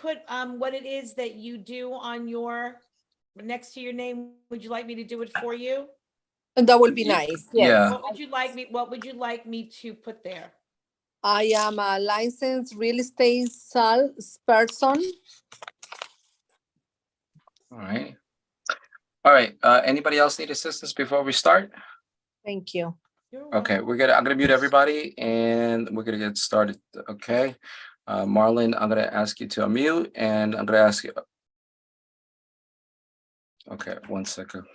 put what it is that you do on your next to your name? Would you like me to do it for you? That would be nice. Yes. Yeah. What would you like me to put there? I am a licensed real estate salesperson. All right. All right. Anybody else need assistance before we start? Thank you. Okay, I'm gonna mute everybody and we're gonna get started. Okay. Marlon, I'm gonna ask you to unmute and I'm gonna ask you. Okay, 1 second.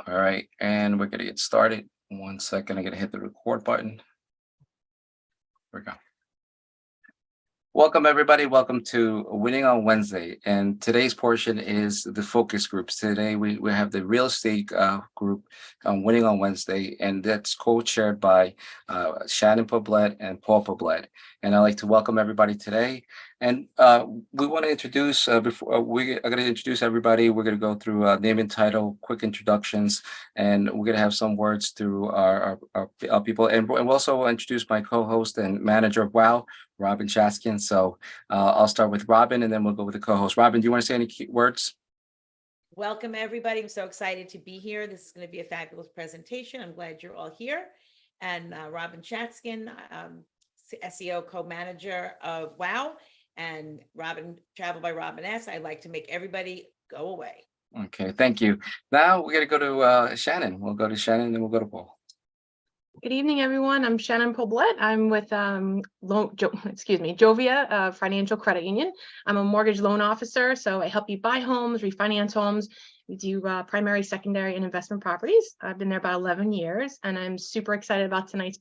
All right, and we're gonna get started. 1 second, I'm gonna hit the record button. Here we go. Welcome, everybody. Welcome to Winning on Wednesday. And today's portion is the focus groups. Today, we have the real estate group on Winning on Wednesday, and that's co-chaired by Shannon Poblet and Paul Poblet. And I'd like to welcome everybody today. And we want to introduce, before we're going to introduce everybody, we're going to go through name and title, quick introductions, and we're going to have some words through our people. And we'll also introduce my co-host and manager of WOW, Robin Chaskin. So I'll start with Robin and then we'll go with the co-host. Robin, do you want to say any key words? Welcome, everybody. I'm so excited to be here. This is going to be a fabulous presentation. I'm glad you're all here. And Robin Chatskin, SEO co-manager of WOW, and Robin, Travel by Robin S. I'd like to make everybody go away. Okay, thank you. Now we're going to go to Shannon. We'll go to Shannon and then we'll go to Paul. Good evening, everyone. I'm Shannon Poblet. I'm with Jovia Financial Credit Union. I'm a mortgage loan officer, so I help you buy homes, refinance homes. We do primary, secondary, and investment properties. I've been there about 11 years, and I'm super excited about tonight's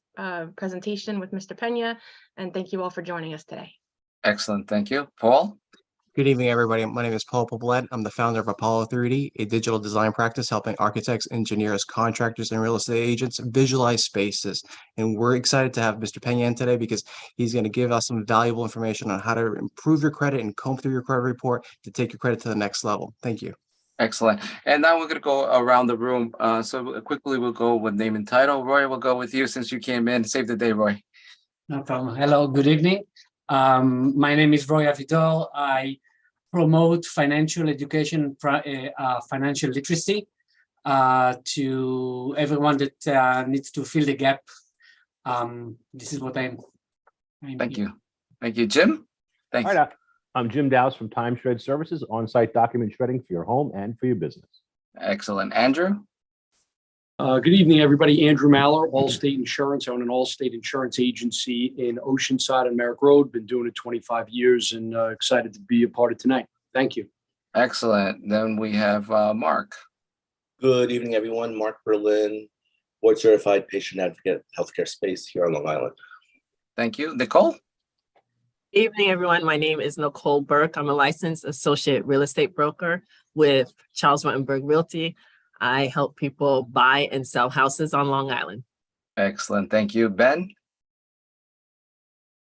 presentation with Mr. Pena, and thank you all for joining us today. Excellent, thank you. Paul? Good evening, everybody. My name is Paul Poblet. I'm the founder of Apollo 3D, a digital design practice helping architects, engineers, contractors, and real estate agents visualize spaces. And we're excited to have Mr. Pena in today because he's going to give us some valuable information on how to improve your credit and comb through your credit report to take your credit to the next level. Thank you. Excellent. And now we're going to go around the room. So quickly, we'll go with name and title. Roy, we'll go with you since you came in. Save the day, Roy. No problem. Hello, good evening. My name is Roy Avidal. I promote financial education, financial literacy to everyone that needs to fill the gap. This is what I'm Thank you. Thank you, Jim. Thanks. All right, I'm Jim Dowse from Time Shred Services, on-site document shredding for your home and for your business. Excellent. Andrew? Good evening, everybody. Andrew Maller, Allstate Insurance. I own an Allstate Insurance agency in Oceanside and Merrick Road. Been doing it 25 years and excited to be a part of tonight. Thank you. Excellent. Then we have Mark. Good evening, everyone. Mark Berlin, board certified patient advocate, healthcare space here on Long Island. Thank you. Nicole? Evening, everyone. My name is Nicole Burke. I'm a licensed associate real estate broker with Charles Rutenberg Realty. I help people buy and sell houses on Long Island. Excellent. Thank you. Ben?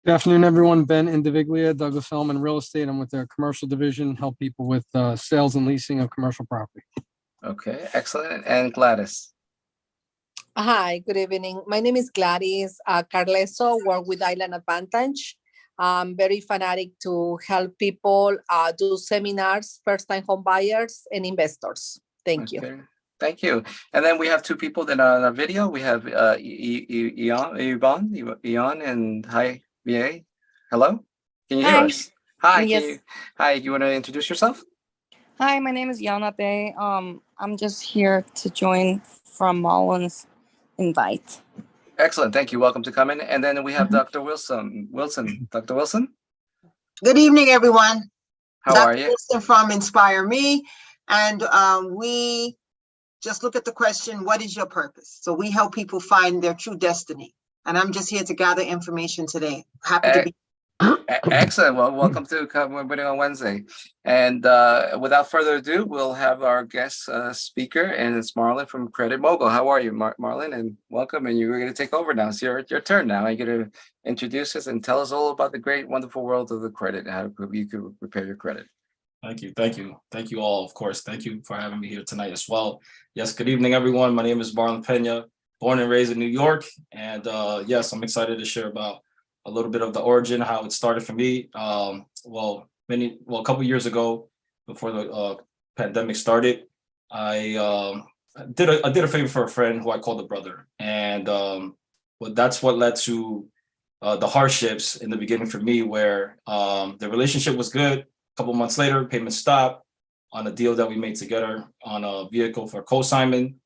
Good afternoon, everyone. Ben Indiviglia, Douglas Elliman Real Estate. I'm with the commercial division, help people with sales and leasing of commercial property. Okay, excellent. And Gladys? Hi, good evening. My name is Gladys Carleso, work with Island Advantage. I'm very fanatic to help people do seminars, first-time home buyers and investors. Thank you. Thank you. And then we have two people that are on our video. We have Ian and hi, VA. Hello? Can you hear us? Hi. Yes. Hi, you want to introduce yourself? Hi, my name is Yana Bay. I'm just here to join from Marlon's invite. Excellent. Thank you. Welcome to come in. And then we have Dr. Wilson. Dr. Wilson? Good evening, everyone. How are you? Wilson from Inspire Me. And we just look at the question, what is your purpose? So we help people find their true destiny. And I'm just here to gather information today. Happy to be. Excellent. Well, welcome to Winning on Wednesday. And without further ado, we'll have our guest speaker, and it's Marlon from Kredit Mogul. How are you, Marlon? And welcome. And you're going to take over now. It's your turn now. You're going to introduce us and tell us all about the great, wonderful world of the credit and how you could repair your credit. Thank you. Thank you all, of course. Thank you for having me here tonight as well. Yes, good evening, everyone. My name is Marlon Pena, born and raised in New York. And yes, I'm excited to share about a little bit of the origin, how it started for me. A couple years ago, before the pandemic started, I did a favor for a friend who I called a brother, and that's what led to the hardships in the beginning for me, where the relationship was good. A couple months later, payments stopped on a deal that we made together on a vehicle for co-assignment,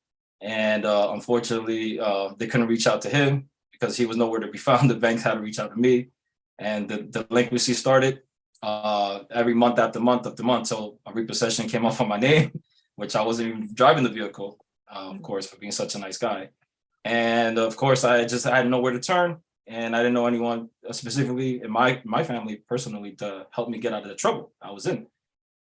and unfortunately, they couldn't reach out to him because he was nowhere to be found. The banks had to reach out to me, and the delinquency started every month after month after month. So a repossession came off on my name, which I wasn't even driving the vehicle, of course, for being such a nice guy. And of course, I had nowhere to turn, and I didn't know anyone specifically in my family personally to help me get out of the trouble I was in.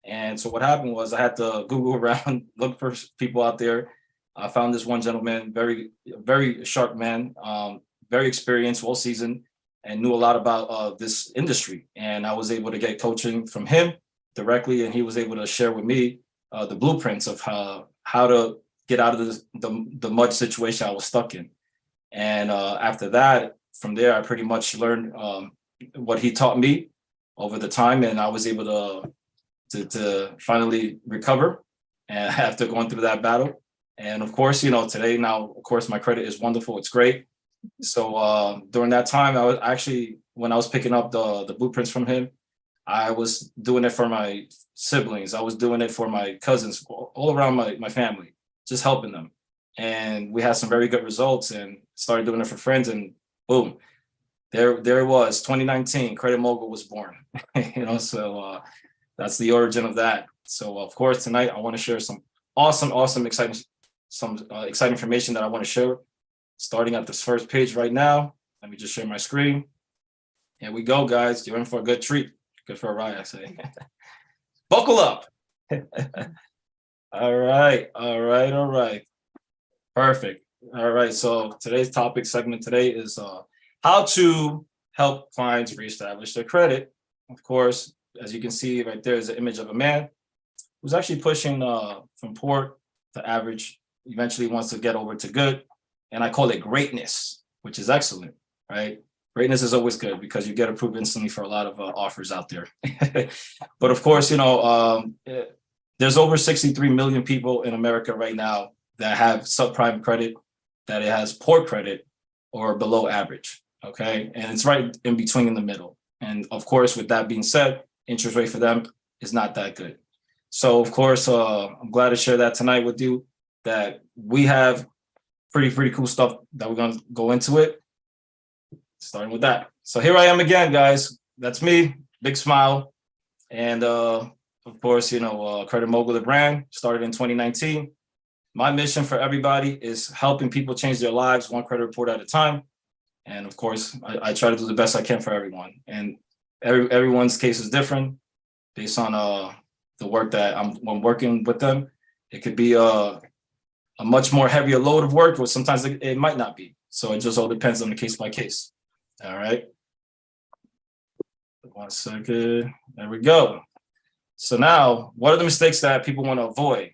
And so what happened was I had to Google around, look for people out there. I found this one gentleman, very sharp man, very experienced, well seasoned, and knew a lot about this industry. And I was able to get coaching from him directly, and he was able to share with me the blueprints of how to get out of the mud situation I was stuck in. And after that, from there, I pretty much learned what he taught me over the time, and I was able to finally recover and after going through that battle. And of course, today now, of course, my credit is wonderful. It's great. So during that time, I was actually, when I was picking up the blueprints from him, I was doing it for my siblings. I was doing it for my cousins, all around my family, just helping them. And we had some very good results, and started doing it for friends, and boom, there it was, 2019, Credit Mogul was born. So that's the origin of that. So of course, tonight I want to share some awesome, exciting information that I want to share. Starting at this first page right now. Let me just share my screen. Here we go, guys. You're in for a good treat. Good for a ride, I say. Buckle up. All right. Perfect. All right. So today's topic segment today is how to help clients reestablish their credit. Of course, as you can see right there is an image of a man who's actually pushing from poor to average, eventually wants to get over to good. And I call it greatness, which is excellent, right? Greatness is always good because you get approved instantly for a lot of offers out there. But of course, there's over 63 million people in America right now that have subprime credit, that it has poor credit or below average, okay? And it's right in between, in the middle. And of course, with that being said, interest rate for them is not that good. So of course, I'm glad to share that tonight with you, that we have pretty cool stuff that we're going to go into it, starting with that. So here I am again, guys. That's me, big smile. And of course, Credit Mogul, the brand, started in 2019. My mission for everybody is helping people change their lives one credit report at a time. And of course, I try to do the best I can for everyone. And everyone's case is different based on the work that I'm working with them. It could be a much more heavier load of work, or sometimes it might not be. So it just all depends on the case by case. All right. 1 second. There we go. So now, what are the mistakes that people want to avoid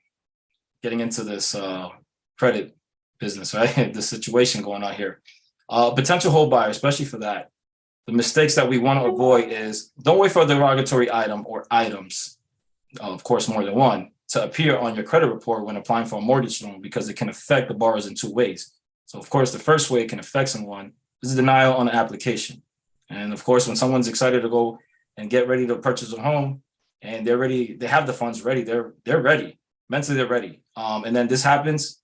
getting into this credit business, right? The situation going on here. Potential home buyer, especially for that. The mistakes that we want to avoid is, don't wait for a derogatory item or items, of course, more than one, to appear on your credit report when applying for a mortgage loan, because it can affect the borrowers in two ways. So of course, the first way it can affect someone is denial on the application. And of course, when someone's excited to go and get ready to purchase a home, and they're ready, they have the funds ready, they're ready, mentally they're ready. And then this happens,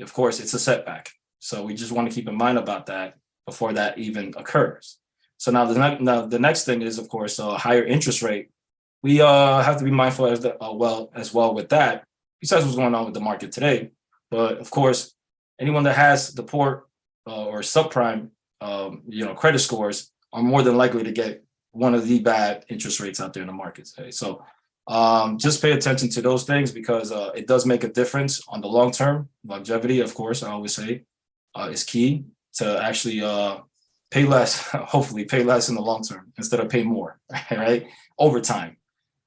of course, it's a setback. So we just want to keep in mind about that before that even occurs. So now the next thing is, of course, a higher interest rate. We have to be mindful as well with that, besides what's going on with the market today. But of course, anyone that has the poor or subprime, credit scores are more than likely to get one of the bad interest rates out there in the market today. So just pay attention to those things, because it does make a difference on the long term. Longevity, of course, I always say, is key to actually pay less, hopefully pay less in the long term instead of pay more, right? Over time.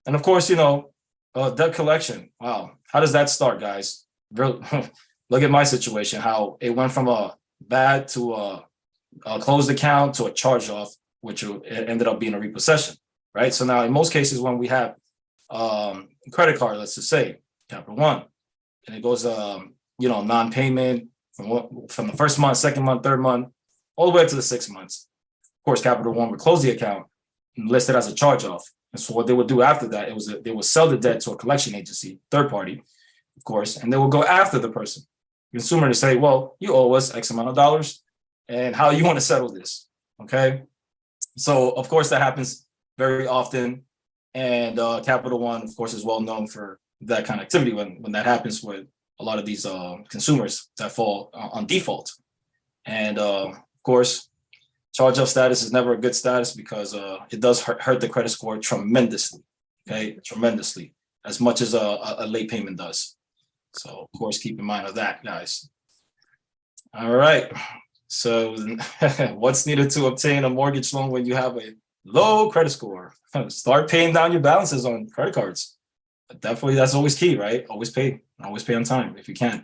And of course, debt collection. Wow. How does that start, guys? Look at my situation, how it went from a bad to a closed account to a charge off which ended up being a repossession, right? So now in most cases, when we have credit card, let's just say Capital One, and it goes, non-payment from the first month, second month, third month, all the way up to the 6 months. Of course, Capital One would close the account and list it as a charge-off. And so what they would do after that, they would sell the debt to a collection agency, third party, of course, and they will go after the person, consumer, to say, well, you owe us X amount of dollars, and how you want to settle this, okay? So, of course, that happens very often, and Capital One, of course, is well known for that kind of activity when that happens with a lot of these consumers that fall on default. And, of course, charge-off status is never a good status because it does hurt the credit score tremendously, okay? Tremendously, as much as a late payment does. So, of course, keep in mind of that, guys. All right. So what's needed to obtain a mortgage loan when you have a low credit score? Start paying down your balances on credit cards. But definitely, that's always key, right? Always pay on time if you can.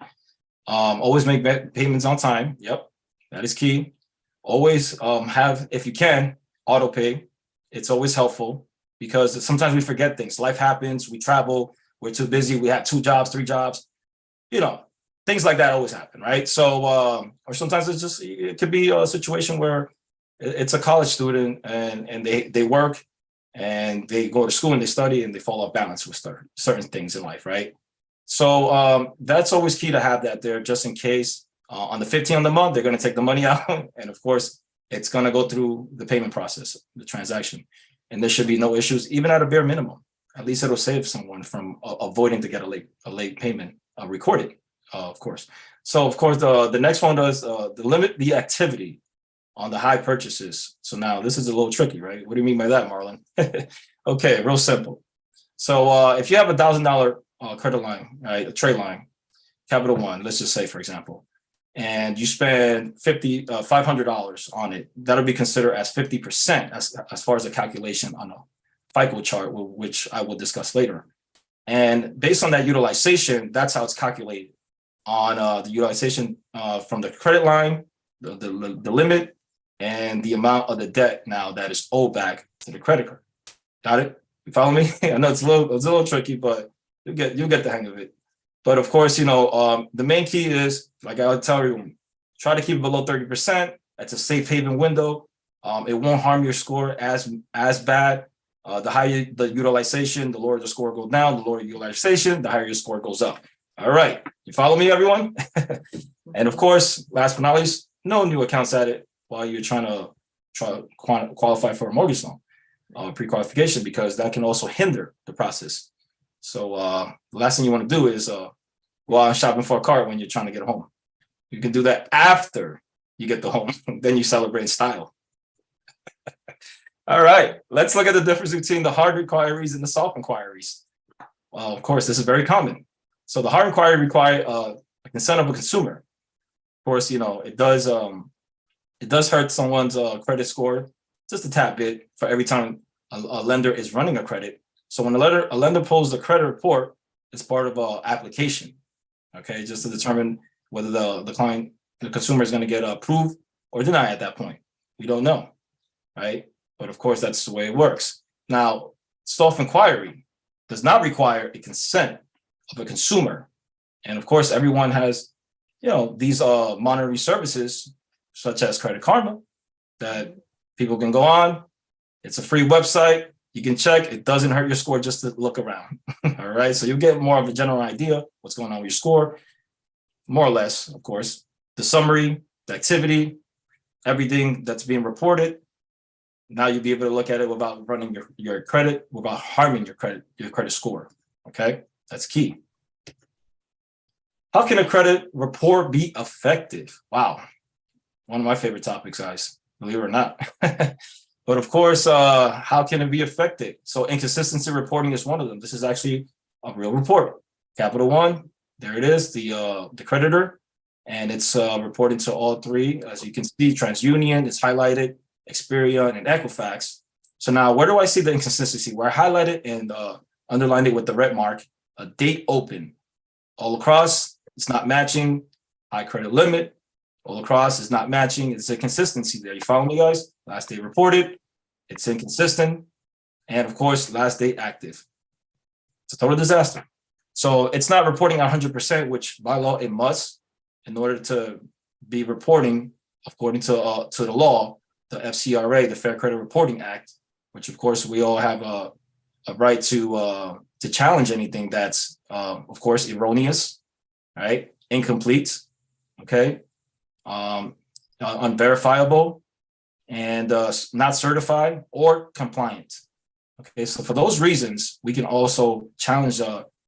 Always make payments on time. Yep, that is key. Always have, if you can, auto pay. It's always helpful because sometimes we forget things. Life happens, we travel, we're too busy, we have 2 jobs, 3 jobs. Things like that always happen, right? So, or sometimes it could be a situation where it's a college student and they work and they go to school and they study and they fall off balance with certain things in life, right? So that's always key to have that there just in case. On the 15th of the month, they're going to take the money out. And of course, it's going to go through the payment process, the transaction. And there should be no issues, even at a bare minimum. At least it'll save someone from avoiding to get a late payment recorded. Of course. So, of course, the next one does limit the activity on the high purchases. So now this is a little tricky, right? What do you mean by that, Marlon? Okay, real simple. So if you have $1,000 credit line, right, a trade line, Capital One, let's just say, for example, and you spend $500 on it, that'll be considered as 50% as far as the calculation on a FICO chart, which I will discuss later. And based on that utilization, that's how it's calculated on the utilization from the credit line, the limit, and the amount of the debt now that is owed back to the credit card. Got it? You follow me? I know it's a little tricky, but you'll get the hang of it. But of course, the main key is, like I would tell everyone, try to keep it below 30%. That's a safe haven window. It won't harm your score as bad. The higher the utilization, the lower the score goes down. The lower utilization, the higher your score goes up. All right, you follow me, everyone? And of course, last but not least, no new accounts added while you're trying to qualify for a mortgage loan, pre-qualification, because that can also hinder the process. So the last thing you want to do is go out shopping for a car when you're trying to get home. You can do that after you get the home. Then you celebrate in style. All right, let's look at the difference between the hard inquiries and the soft inquiries. Well, of course, this is very common. So the hard inquiry require a consent of a consumer. Of course, it does hurt someone's credit score just a tad bit for every time a lender is running a credit. So when a lender pulls the credit report, it's part of an application, okay, just to determine whether the consumer is going to get approved or denied at that point. We don't know, right? But of course, that's the way it works. Now, soft inquiry does not require a consent of a consumer. And of course, everyone has, these monitoring services, such as Credit Karma, that people can go on. It's a free website. You can check. It doesn't hurt your score just to look around. All right. So you get more of a general idea what's going on with your score, more or less, of course. The summary, the activity, everything that's being reported. Now you'll be able to look at it without running your credit, without harming your credit score. Okay. That's key. How can a credit report be effective? Wow. One of my favorite topics, guys, believe it or not. But of course, how can it be effective? So inconsistency reporting is one of them. This is actually a real report. Capital One, there it is, the creditor, and it's reporting to all three. As you can see, TransUnion is highlighted, Experian, and Equifax. So now, where do I see the inconsistency? Where I highlight it and underlined it with the red mark, a date open. All across, it's not matching. High credit limit. All across, it's not matching. It's a consistency there. You follow me, guys? Last day reported, it's inconsistent, and of course, last date active. It's a total disaster. So it's not reporting 100%, which by law it must, in order to be reporting according to the law, the FCRA, the Fair Credit Reporting Act, which of course we all have a right to challenge anything that's of course erroneous, right, incomplete, okay, unverifiable, and not certified or compliant. Okay, so for those reasons, we can also challenge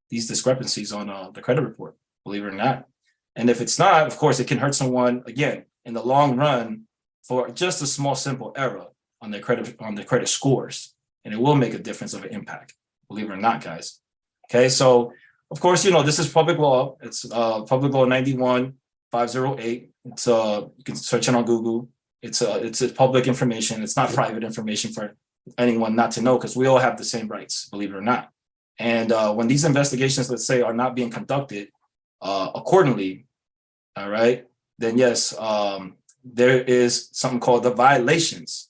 these discrepancies on the credit report, believe it or not. And if it's not, of course, it can hurt someone again in the long run for just a small, simple error on their credit scores, and it will make a difference of an impact, believe it or not, guys. Okay, so of course, you know, this is public law. It's Public Law 91-508. It's you can search it on Google. It's public information. It's not private information for anyone not to know, because we all have the same rights, believe it or not. And when these investigations, let's say, are not being conducted accordingly, all right, then yes, there is something called the violations.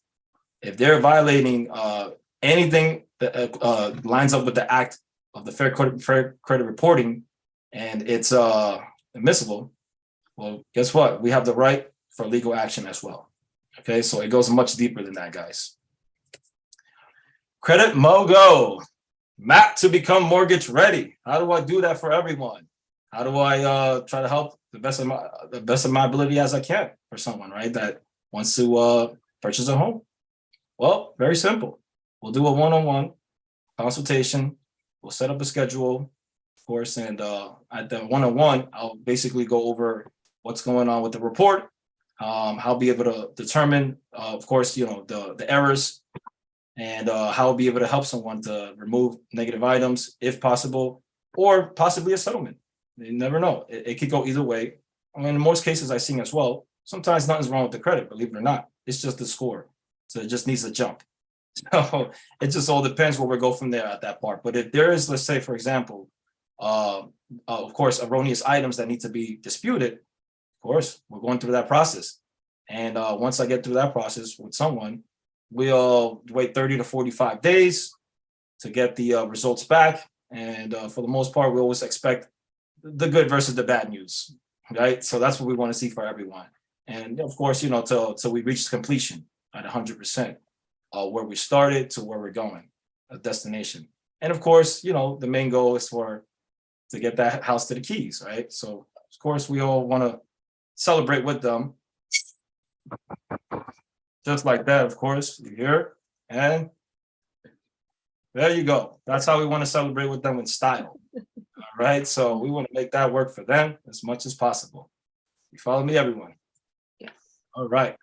If they're violating anything that lines up with the act of the Fair Credit Reporting, and it's admissible, well, guess what? We have the right for legal action as well. Okay, so it goes much deeper than that, guys. Credit Mogul, map to become mortgage ready. How do I do that for everyone? How do I try to help the best of my ability as I can for someone, right, that wants to purchase a home? Well, very simple. We'll do a one-on-one consultation. We'll set up a schedule, of course, and at the one-on-one, I'll basically go over what's going on with the report. I'll be able to determine, of course, you know, the errors, and how I'll be able to help someone to remove negative items if possible, or possibly a settlement. You never know. It could go either way. I mean, in most cases I've seen as well, sometimes nothing's wrong with the credit, believe it or not. It's just the score. So it just needs a jump. So it just all depends where we go from there at that part. But if there is, let's say, for example, of course, erroneous items that need to be disputed, of course, we're going through that process. And once I get through that process with someone, we'll wait 30 to 45 days to get the results back. And for the most part, we always expect the good versus the bad news, right? So that's what we want to see for everyone. And of course, you know, till we reach completion at 100%, where we started to where we're going, a destination. And of course, you know, the main goal is to get that house to the keys, right? So of course, we all want to celebrate with them. Just like that, of course, you hear, and there you go. That's how we want to celebrate with them in style. All right, so we want to make that work for them as much as possible. You follow me, everyone? Yes. All right.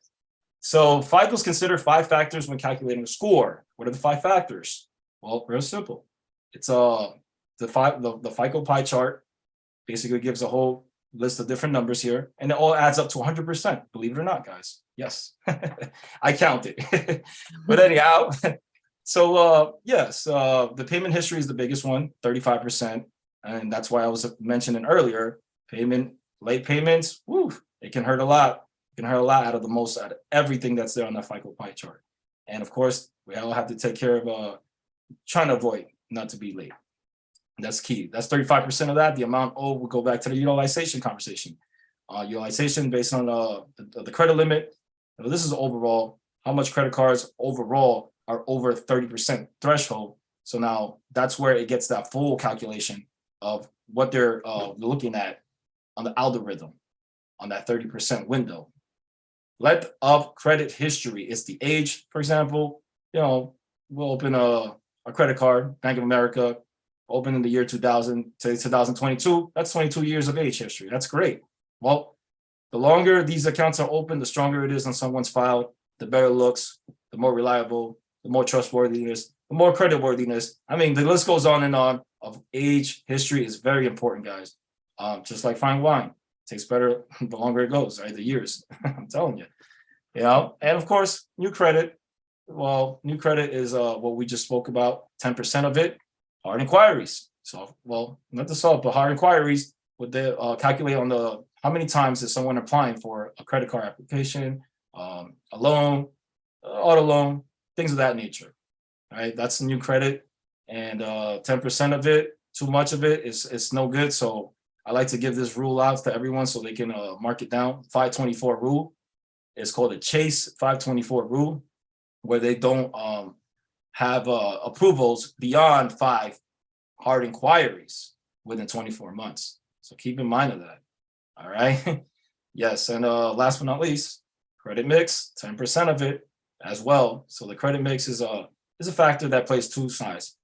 So FICO is considered 5 factors when calculating a score. What are the 5 factors? Well, real simple. It's the FICO pie chart basically gives a whole list of different numbers here, and it all adds up to 100%. Believe it or not, guys. Yes, I counted. But anyhow, so yes, the payment history is the biggest one, 35%. And that's why I was mentioning earlier, late payments, woo, it can hurt a lot. It can hurt a lot out of everything that's there on that FICO pie chart. And of course, we all have to take care of trying to avoid not to be late. And that's key. That's 35% of that. The amount owed will go back to the utilization conversation. Utilization based on the credit limit. Now, this is overall, how much credit cards overall are over 30% threshold. So now that's where it gets that full calculation of what they're looking at on the algorithm on that 30% window. Length of credit history is the age, for example. You know, we'll open a credit card, Bank of America, open in the year 2000 to 2022. That's 22 years of age history. That's great. Well, the longer these accounts are open, the stronger it is on someone's file, the better it looks, the more reliable, the more trustworthiness, the more creditworthiness. I mean, the list goes on and on of age history is very important, guys. Just like fine wine, it tastes better the longer it goes, right? The years, I'm telling you. You know, and of course, new credit. Well, new credit is what we just spoke about. 10% of it, hard inquiries. So, well, not the salt, but hard inquiries would they calculate on the how many times is someone applying for a credit card application, a loan, auto loan, things of that nature. All right, that's the new credit, and 10% of it, too much of it, is no good. So I like to give this rule out to everyone so they can mark it down. 524 rule. It's called a Chase 524 rule, where they don't have approvals beyond 5 hard inquiries within 24 months. So keep in mind of that. All right. Yes, and last but not least, credit mix, 10% of it as well. So the credit mix is a factor that plays two sides.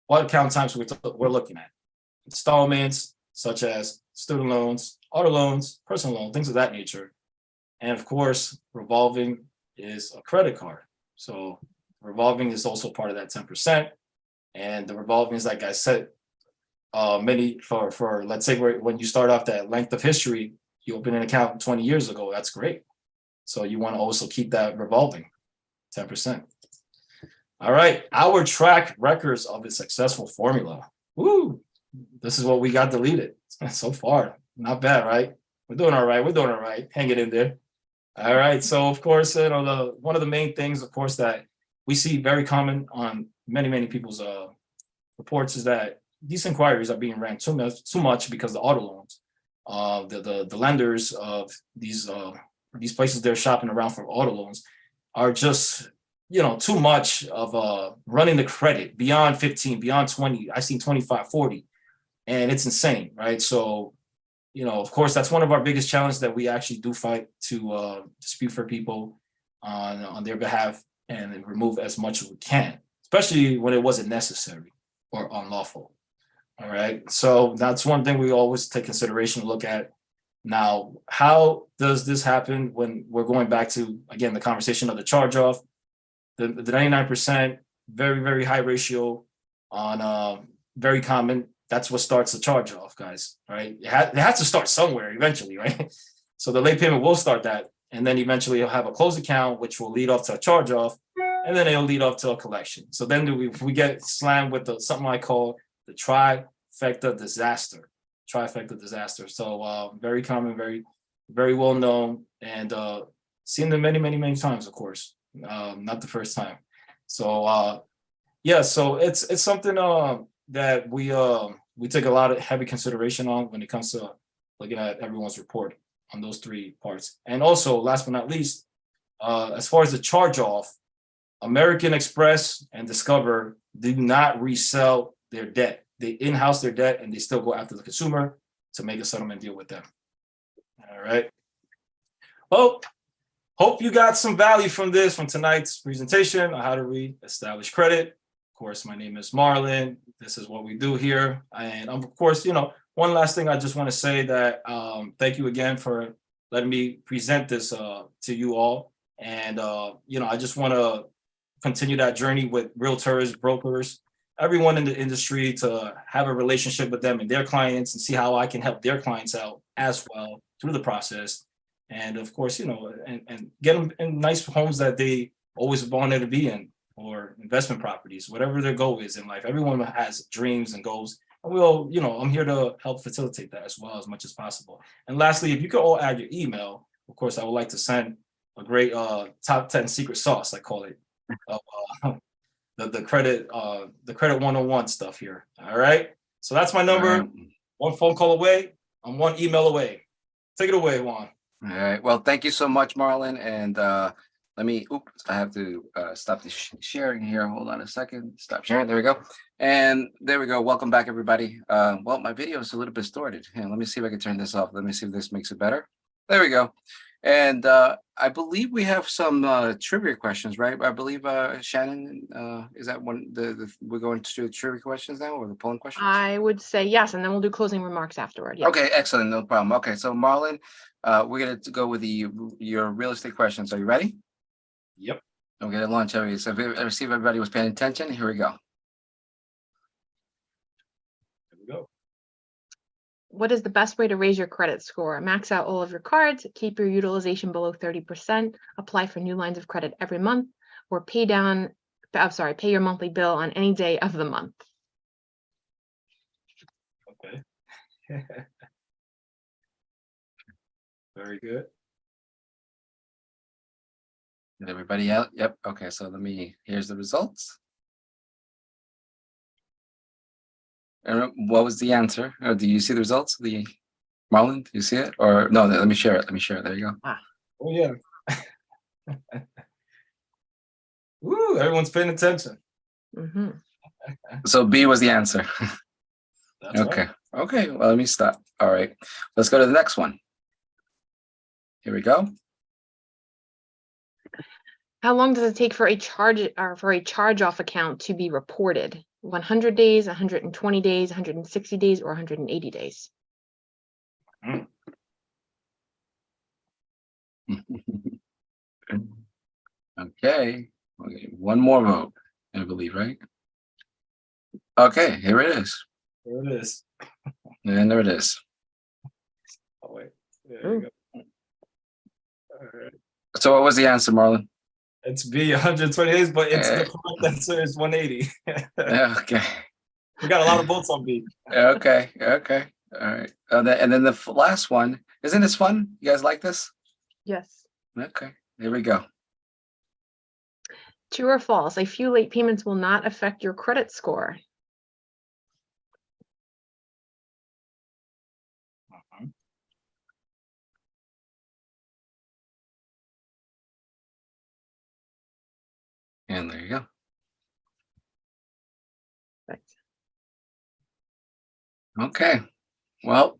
What account types we're looking at? Installments such as student loans, auto loans, personal loans, things of that nature. And of course, revolving is a credit card. So revolving is also part of that 10%. And the revolving is, like I said, for let's say when you start off that length of history, you open an account 20 years ago, that's great. So you want to also keep that revolving 10%. All right, our track records of a successful formula. Woo! This is what we got deleted so far. Not bad, right? We're doing all right. We're doing all right. Hang it in there. All right. So of course, one of the main things, of course, that we see very common on many people's reports is that these inquiries are being ran too much because the auto loans, the lenders of these places they're shopping around for auto loans are just too much of running the credit beyond 15, beyond 20. I've seen 25, 40, and it's insane, right? So of course, that's one of our biggest challenges that we actually do fight to dispute for people on their behalf and remove as much as we can, especially when it wasn't necessary or unlawful. All right. So that's one thing we always take consideration to look at. Now, how does this happen when we're going back to, again, the conversation of the charge off? The 99%, very, very high ratio on very common. That's what starts the charge off, guys, right? It has to start somewhere eventually, right? So the late payment will start that. And then eventually you'll have a closed account, which will lead off to a charge off. And then it'll lead up to a collection. So then we get slammed with something I call the trifecta disaster. So very common, very, very well known, and seen them many times, of course. Not the first time. So so it's something that we take a lot of heavy consideration on when it comes to looking at everyone's report on those 3 parts. And also, last but not least, as far as the charge off, American Express and Discover do not resell their debt. They in-house their debt and they still go after the consumer to make a settlement deal with them. All right. Well, hope you got some value from tonight's presentation on how to reestablish credit. Of course, my name is Marlon. This is what we do here. And of course, one last thing I just want to say that thank you again for letting me present this to you all. And, I just want to continue that journey with realtors, brokers, everyone in the industry, to have a relationship with them and their clients and see how I can help their clients out as well through the process. And of course, and get them in nice homes that they always wanted to be in, or investment properties, whatever their goal is in life. Everyone has dreams and goals. And I'm here to help facilitate that as well as much as possible. And lastly, if you could all add your email, of course, I would like to send a great top 10 secret sauce, I call it, of the credit 101 stuff here. All right. So that's my number. One phone call away. I'm one email away. Take it away, Juan. All right. Well, thank you so much, Marlon. And I have to stop the sharing here. Hold on a second. Stop sharing. There we go. And there we go. Welcome back, everybody. Well, my video is a little bit distorted. Let me see if I can turn this off. Let me see if this makes it better. There we go. And I believe we have some trivia questions, right? I believe Shannon, is that one? We're going to do trivia questions now, or the polling questions? I would say yes, and then we'll do closing remarks afterward. Yeah. Okay, excellent, no problem. Okay, so Marlon, we're gonna go with your real estate questions. Are you ready? Yep. Okay, to launch everything. So I see if everybody was paying attention. Here we go. Here we go. What is the best way to raise your credit score? Max out all of your cards, keep your utilization below 30%, apply for new lines of credit every month, or pay your monthly bill on any day of the month. Okay. Very good. Did everybody out? Yep. Okay, so here's the results. What was the answer? Do you see the results? Marlon, do you see it? Or no, let me share it. Let me share it. There you go. Oh yeah. Woo, everyone's paying attention. So B was the answer. That's Okay. right. Okay. Well, let me stop. All right. Let's go to the next one. Here we go. How long does it take for a charge-off account to be reported? 100 days, 120 days, 160 days, or 180 days? Okay. One more vote, I believe, right? Okay, here it is. There it is. And there it is. Oh wait. There you go. All right. So what was the answer, Marlon? It's B, 120 days, but it's the correct answer is 180. Okay. We got a lot of votes on B. Okay. Okay. All right. And then the last one. Isn't this fun? You guys like this? Yes. Okay. Here we go. True or false? A few late payments will not affect your credit score. And there you go. Okay. Well,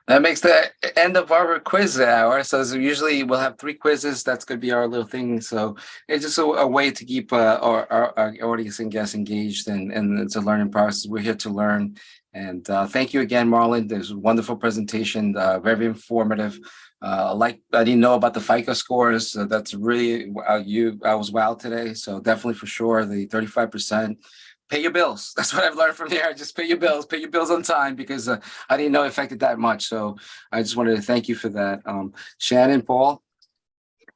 that makes the end of our quiz hour. So usually we'll have 3 quizzes. That's going to be our little thing. So it's just a way to keep our audience and guests engaged, and it's a learning process. We're here to learn. And thank you again, Marlon. There's a wonderful presentation, very informative. I didn't know about the FICO scores. That's really I was wowed today. So definitely for sure, the 35%. Pay your bills. That's what I've learned from there. Just pay your bills on time, because I didn't know it affected that much. So I just wanted to thank you for that. Shannon, Paul,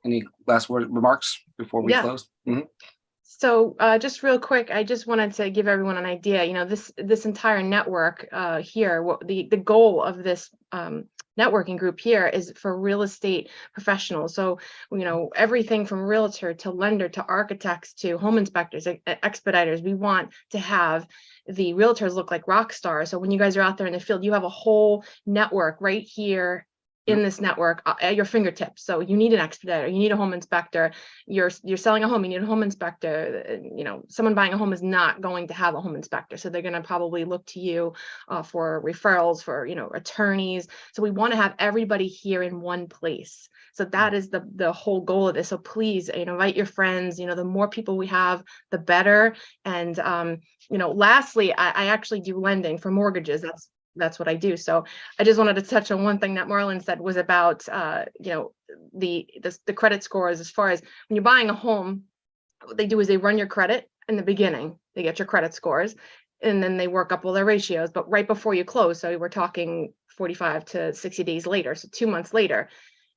any last remarks before we close? So just real quick, I just wanted to give everyone an idea. You know, this entire network here, what the goal of this networking group here is for real estate professionals. So, you know, everything from realtor to lender to architects to home inspectors, expediters. We want to have the realtors look like rock stars. So when you guys are out there in the field, you have a whole network right here in this network at your fingertips. So you need an expediter, you need a home inspector, you're selling a home, you need a home inspector. You know, someone buying a home is not going to have a home inspector. So they're going to probably look to you for referrals, for, you know, attorneys. So we want to have everybody here in one place. So that is the whole goal of this. So please, you know, invite your friends. You know, the more people we have, the better. And, you know, lastly, I actually do lending for mortgages. That's what I do. So I just wanted to touch on one thing that Marlon said was about, you know, the credit scores. As far as when you're buying a home, what they do is they run your credit in the beginning. They get your credit scores, and then they work up all their ratios. But right before you close, so we're talking 45 to 60 days later, so 2 months later,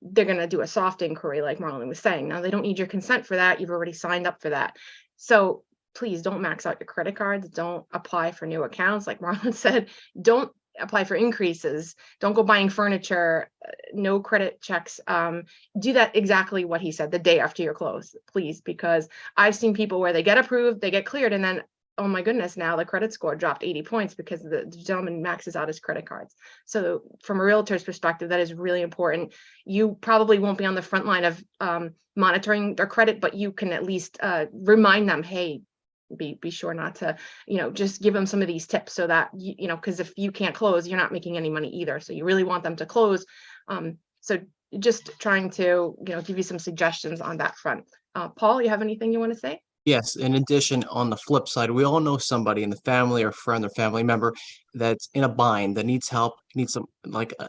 they're going to do a soft inquiry, like Marlon was saying. Now, they don't need your consent for that. You've already signed up for that. So please don't max out your credit cards. Don't apply for new accounts. Like Marlon said, don't apply for increases. Don't go buying furniture, no credit checks. Do that exactly what he said the day after your close, please, because I've seen people where they get approved, they get cleared, and then, oh my goodness, now the credit score dropped 80 points because the gentleman maxes out his credit cards. So from a realtor's perspective, that is really important. You probably won't be on the front line of monitoring their credit, but you can at least remind them, hey, be sure not to, you know, just give them some of these tips so that, you know, because if you can't close, you're not making any money either. So you really want them to close. So just trying to, you know, give you some suggestions on that front. Paul, you have anything you want to say? Yes, in addition, on the flip side, we all know somebody in the family or friend or family member that's in a bind, that needs help, needs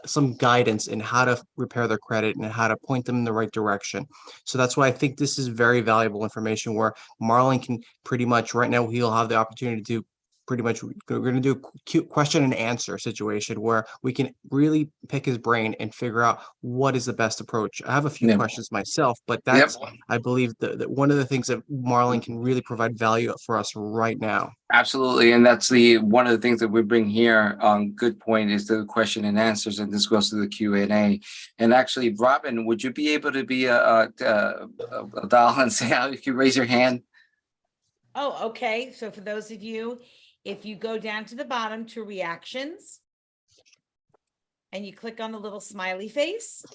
some guidance in how to repair their credit and how to point them in the right direction. So that's why I think this is very valuable information, where Marlon can pretty much right now, he'll have the opportunity to pretty much we're going to do a cute question and answer situation where we can really pick his brain and figure out what is the best approach. I have a few Yep. questions myself, but Yep. that's, I believe, that one of the things that Marlon can really provide value for us right now. Absolutely, and that's one of the things that we bring here. Good point is the question and answers, and this goes to the Q&A. And actually, Robin, would you be able to be a doll and say how you can raise your hand? Oh, okay. So for those of you, if you go down to the bottom to reactions and you click on the little smiley face,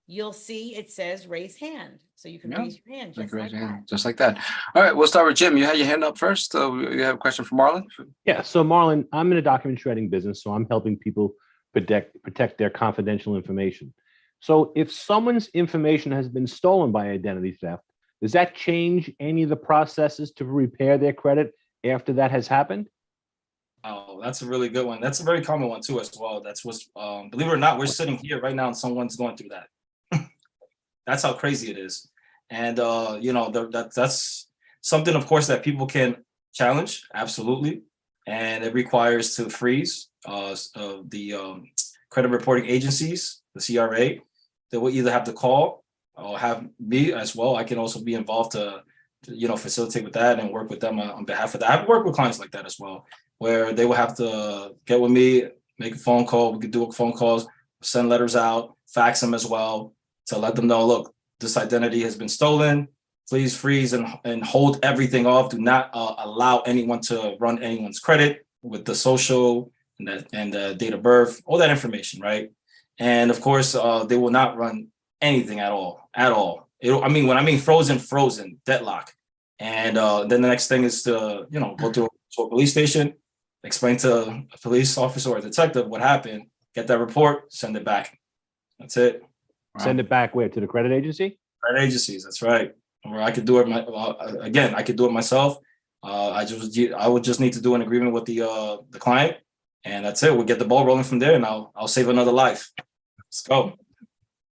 you'll see it says raise hand. So you can Yeah, raise your hand just like that. Just like that. All right, we'll start with Jim. You had your hand up first. So you have a question for Marlon? Yeah. So Marlon, I'm in a document shredding business, so I'm helping people protect their confidential information. So if someone's information has been stolen by identity theft, does that change any of the processes to repair their credit after that has happened? Oh, that's a really good one. That's a very common one too, as well. That's what's believe it or not, we're sitting here right now and someone's going through that. That's how crazy it is. And you know, that's something, of course, that people can challenge, absolutely. And it requires to freeze the credit reporting agencies, the CRA. They will either have to call or have me as well. I can also be involved to you know, facilitate with that and work with them on behalf of that. I've worked with clients like that as well, where they will have to get with me, make a phone call. We could do phone calls, send letters out, fax them as well to let them know, look, this identity has been stolen. Please freeze and hold everything off. Do not allow anyone to run anyone's credit with the social and the date of birth, all that information, right? And of course, they will not run anything at all. I mean, when I mean frozen, deadlock. And then the next thing is to, you know, go to a police station, explain to a police officer or a detective what happened, get that report, send it back. That's it. Send it back where? To the credit agency? Credit agencies, that's right. Or I could do it again. I could do it myself. I would just need to do an agreement with the client, and that's it. We'll get the ball rolling from there, and I'll save another life. Let's go.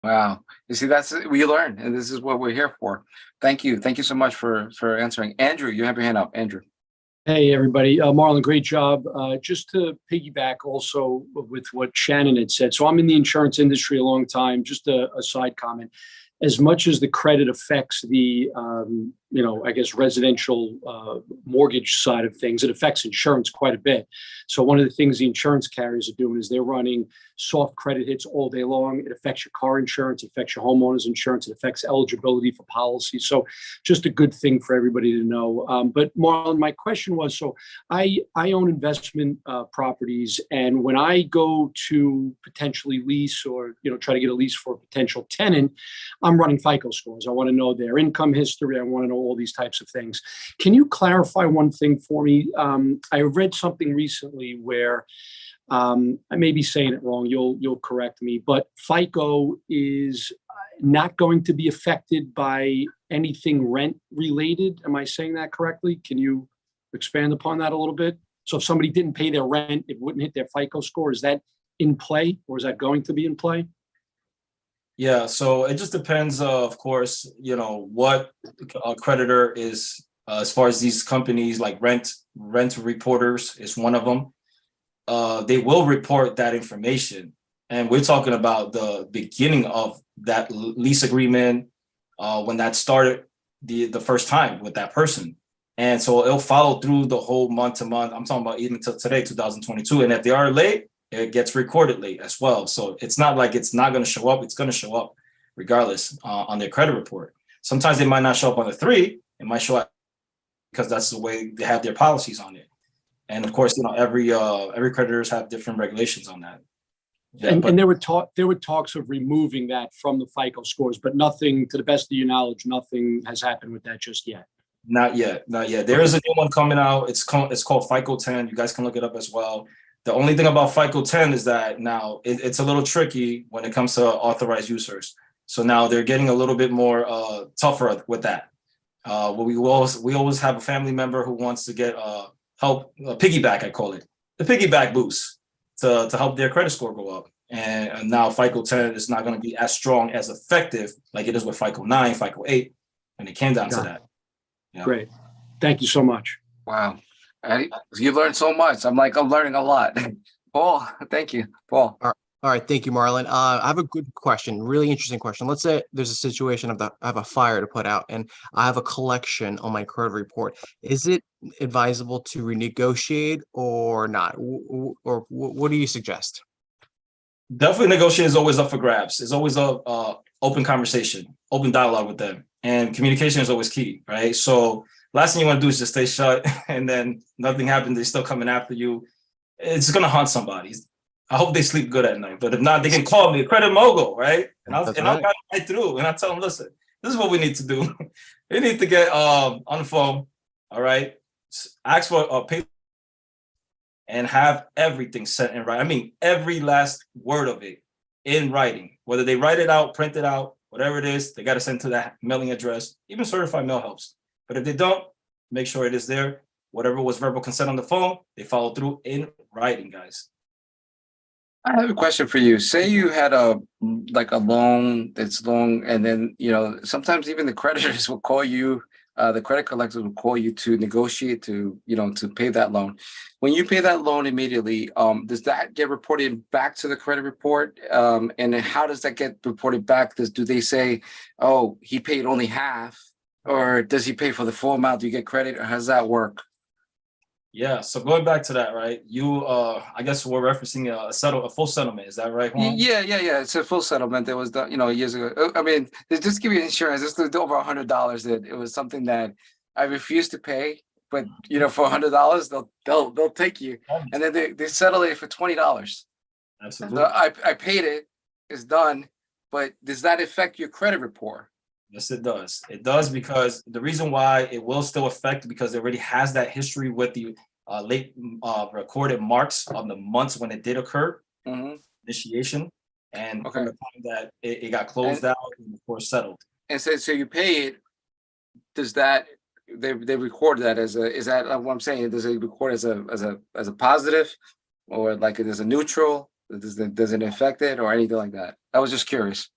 Wow. You see, that's we learn, and this is what we're here for. Thank you. Thank you so much for answering. Andrew, you have your hand up. Andrew. Hey, everybody. Marlon, great job. Just to piggyback also with what Shannon had said. So I'm in the insurance industry a long time. Just a side comment. As much as the credit affects the, you know, I guess residential mortgage side of things, it affects insurance quite a bit. So one of the things the insurance carriers are doing is they're running soft credit hits all day long. It affects your car insurance, it affects your homeowner's insurance, it affects eligibility for policy. So just a good thing for everybody to know. But Marlon, my question was, so I own investment properties, and when I go to potentially lease or, you know, try to get a lease for a potential tenant, I'm running FICO scores. I want to know their income history. I want to know all these types of things. Can you clarify one thing for me? I read something recently where I may be saying it wrong. You'll correct me, but FICO is not going to be affected by anything rent related. Am I saying that correctly? Can you expand upon that a little bit? So if somebody didn't pay their rent, it wouldn't hit their FICO score. Is that in play, or is that going to be in play? Yeah, so it just depends, of course, you know, what a creditor is, as far as these companies like rent reporters is one of them. They will report that information. And we're talking about the beginning of that lease agreement, when that started the first time with that person. And so it'll follow through the whole month to month. I'm talking about even till today, 2022. And if they are late, it gets recorded late as well. So it's not like it's not going to show up. It's going to show up regardless on their credit report. Sometimes they might not show up on the 3. It might show up because that's the way they have their policies on it. And of course, you know, every creditors have different regulations on that. Yeah, and there were talks of removing that from the FICO scores, but nothing, to the best of your knowledge, nothing has happened with that just yet. Not yet. There is a new one coming out. It's called FICO 10. You guys can look it up as well. The only thing about FICO 10 is that now it's a little tricky when it comes to authorized users. So now they're getting a little bit more tougher with that. We always have a family member who wants to get help, piggyback, I call it, the piggyback boost to help their credit score go up. And now FICO 10 is not going to be as strong, as effective like it is with FICO 9, FICO 8, and it came down to that. Yeah. Great. Thank you so much. Wow. You learned so much. I'm learning a lot. Paul, thank you, Paul. All right, thank you, Marlon. I have a good question, really interesting question. Let's say there's a situation I have a fire to put out, and I have a collection on my credit report. Is it advisable to renegotiate or not? Or what do you suggest? Definitely negotiation is always up for grabs. It's always a open conversation, open dialogue with them. And communication is always key, right? So last thing you want to do is just stay shut and then nothing happens, they're still coming after you. It's gonna haunt somebody. I hope they sleep good at night. But if not, they can call me, Credit Mogul, right? And I'll guide them right through. And I tell them, listen, this is what we need to do. We need to get on the phone, all right? Ask for a paper and have everything sent in writing. I mean, every last word of it in writing. Whether they write it out, print it out, whatever it is, they got to send to that mailing address. Even certified mail helps. But if they don't, make sure it is there. Whatever was verbal consent on the phone, they follow through in writing, guys. I have a question for you. Say you had a loan that's long, and then sometimes even the creditors will call you, the credit collectors will call you to negotiate to pay that loan. When you pay that loan immediately, does that get reported back to the credit report? And then how does that get reported back? Do they say, oh, he paid only half, or does he pay for the full amount? Do you get credit, or how does that work? Yeah, so going back to that, right? You, I guess we're referencing a full settlement. Is that right, Juan? Yeah. It's a full settlement that was done, years ago. I mean, they just give you insurance. It's over $100. It was something that I refused to pay, but for $100, they'll take you, and then they settle it for $20. Absolutely. So I paid it. It's done, but does that affect your credit report? Yes, it does. It does, because the reason why it will still affect, because it already has that history with the late recorded marks on the months when it did occur, initiation, and from the time that it got closed out and of course settled. And so you pay it. Does that they record that as is that what I'm saying? Does it record as a positive, or like it is a neutral? Does it affect it or anything like that? I was just curious.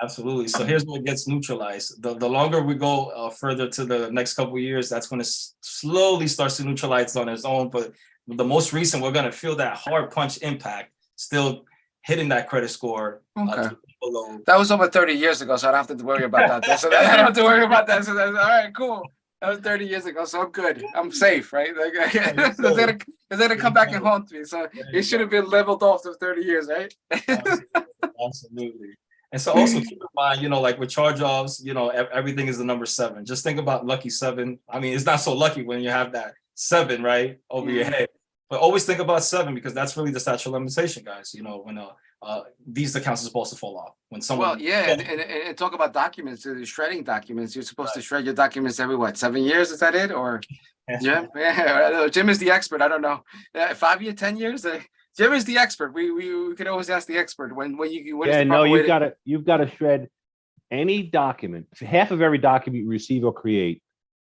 Absolutely. So here's what gets neutralized. The longer we go further to the next couple of years, that's when it slowly starts to neutralize on its own. But the most recent, we're going to feel that hard punch impact still hitting that credit score. Okay. That was over 30 years ago, so I don't have to worry about that. So I don't have to worry about that. So that's all right, cool. That was 30 years ago, so I'm good. I'm safe, right? Like, it's gonna come back and haunt me. So it should have been leveled off to 30 years, right? Absolutely. And so also keep in mind, like with charge-offs, everything is the number 7. Just think about lucky 7. I mean, it's not so lucky when you have that 7, right, over your head. But always think about 7, because that's really the statute of limitation, guys. When these accounts are supposed to fall off. When someone and talk about documents, shredding documents. You're supposed to shred your documents every 7 years? Is that it? Or Jim? Yeah, Jim is the expert. I don't know. 5 years, 10 years. Jim is the expert. We could always ask the expert when you. You've got to shred any document. Half of every document you receive or create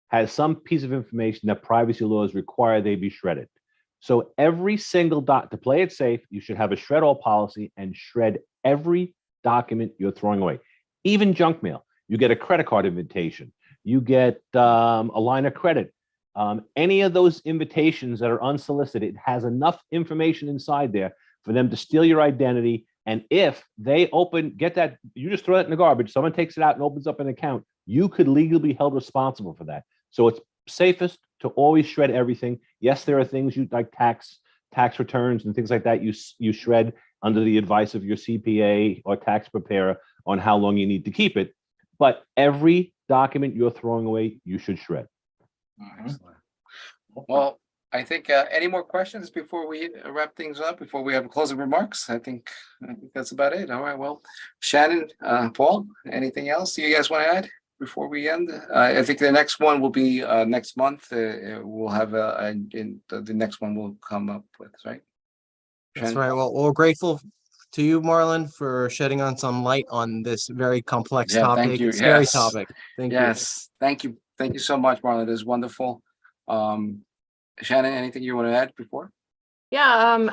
has some piece of information that privacy laws require they be shredded. So every single to play it safe, you should have a shred all policy and shred every document you're throwing away, even junk mail. You get a credit card invitation, you get a line of credit. Any of those invitations that are unsolicited has enough information inside there for them to steal your identity. And if they get that, you just throw that in the garbage. Someone takes it out and opens up an account. You could legally be held responsible for that. So it's safest to always shred everything. Yes, there are things you like tax returns and things like that. You shred under the advice of your CPA or tax preparer on how long you need to keep it. But every document you're throwing away, you should shred. Excellent. Well, I think any more questions before we wrap things up, before we have closing remarks? I think that's about it. All right. Well, Shannon, Paul, anything else you guys want to add before we end? I think the next one will be next month. We'll have the next one will come up with, right? That's right. Well, we're grateful to you, Marlon, for shedding on some light on this very complex topic. Thank you. It's scary topic. Thank you. Thank you. Thank you so much, Marlon. It is wonderful. Shannon, anything you want to add before? Yeah,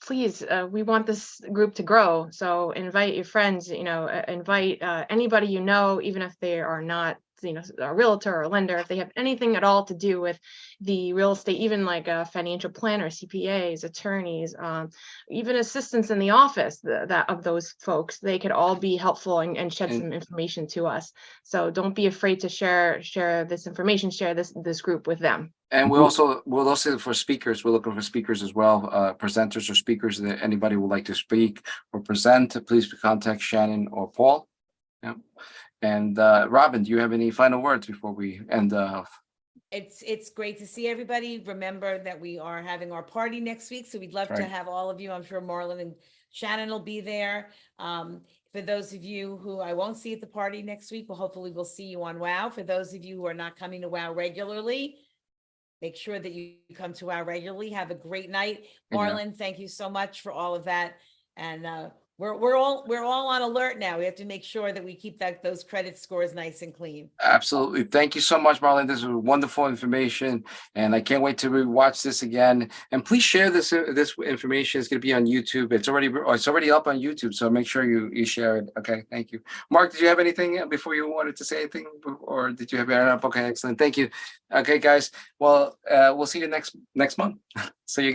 please, we want this group to grow. So invite your friends, invite anybody even if they are not a realtor or lender, if they have anything at all to do with the real estate, even like a financial planner, CPAs, attorneys, even assistants in the office that of those folks, they could all be helpful and shed some information to us. So don't be afraid to share this information, share this group with them. And we'll also for speakers, we're looking for speakers as well, presenters or speakers that anybody would like to speak or present, please contact Shannon or Paul. Yeah. And Robin, do you have any final words before we end off? It's great to see everybody. Remember that we are having our party next week, so we'd love to Right. have all of you. I'm sure Marlon and Shannon will be there. For those of you who I won't see at the party next week, well, hopefully we'll see you on WOW. For those of you who are not coming to WOW regularly, make sure that you come to WOW regularly. Have a great night. Yeah. Marlon, thank you so much for all of that. And we're all on alert now. We have to make sure that we keep those credit scores nice and clean. Absolutely. Thank you so much, Marlon. This was wonderful information, and I can't wait to rewatch this again. And please share this information. It's going to be on YouTube. It's already up on YouTube, so make sure you share it. Okay, thank you. Mark, did you have anything before you wanted to say anything, or did you have it up? Okay, excellent. Thank you. Okay, guys. Well, we'll see you next month. See you guys.